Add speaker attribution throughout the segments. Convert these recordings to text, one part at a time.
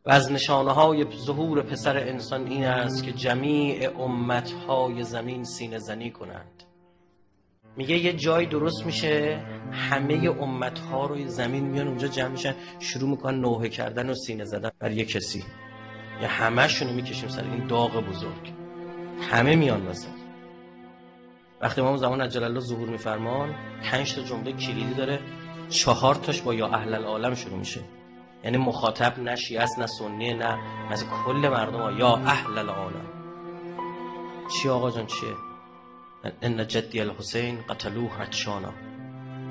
Speaker 1: و از نشانه‌های ظهور پسر انسان این است که جمیع امت‌های زمین سینه زنی کنند. میگه یه جای درست میشه همه امت‌ها روی زمین میان اونجا جمع میشن، شروع میکنن نوحه کردن و سینه زدن بر یک کسی، یا همه‌شونو میکشیم سر این داغ بزرگ، همه میان واسه. وقتی امام زمان عجل الله ظهور میفرمان 5 تا جمله کلیدی داره، 4 تاش با یا اهل العالم شروع میشه، یعنی مخاطب نه شیعه است نه سنیه نه از کل مردم یا اهل العالم. چی آقا جان چیه؟ ان جدی الحسین قتلوه رجانا،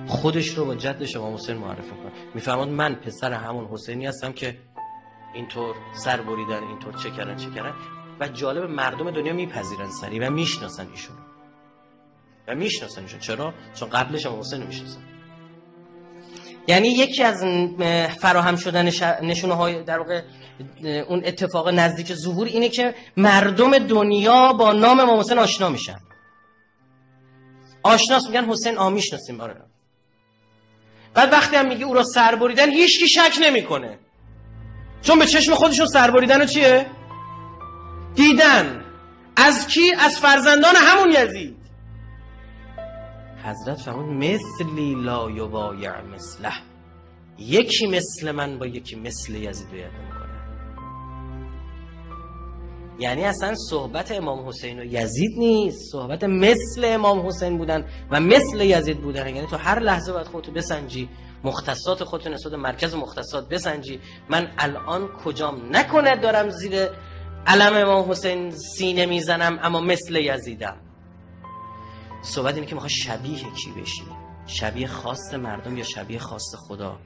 Speaker 1: خودش رو با جدش امام حسین معرفی میکنه، میفرماد من پسر همون حسینی هستم که اینطور سر بریدن، اینطور چه کردن. و جالب مردم دنیا میپذیرن سری و میشناسن ایشون چرا؟ چون قبلش امام حسین رو میشناسن. یعنی یکی از فراهم شدن نشونه‌های در واقع اون اتفاق نزدیک ظهور اینه که مردم دنیا با نام امام حسین آشنا میشن. آشناس میگن حسین میشناسیم. آره. بعد وقتی هم میگه او را سر بریدن هیچ کی شک نمیکنه، چون به چشم خودشون سر بریدن و چیه؟ دیدن. از کی؟ از فرزندان همون یزید. حضرت فرمود مثلی لا یبایع مثله، یکی مثل من با یکی مثل یزید بیعت میکنه. یعنی اصلا صحبت امام حسین و یزید نیست، صحبت مثل امام حسین بودن و مثل یزید بودن. یعنی تو هر لحظه باید خودتو بسنجی، مختصات خودتو نسبت مرکز مختصات بسنجی، من الان کجام نکنه دارم زیر علم امام حسین سینه میزنم اما مثل یزیدم. صحبت اینه که میخوای شبیه کی بشی، شبیه خاص مردم یا شبیه خاص خدا.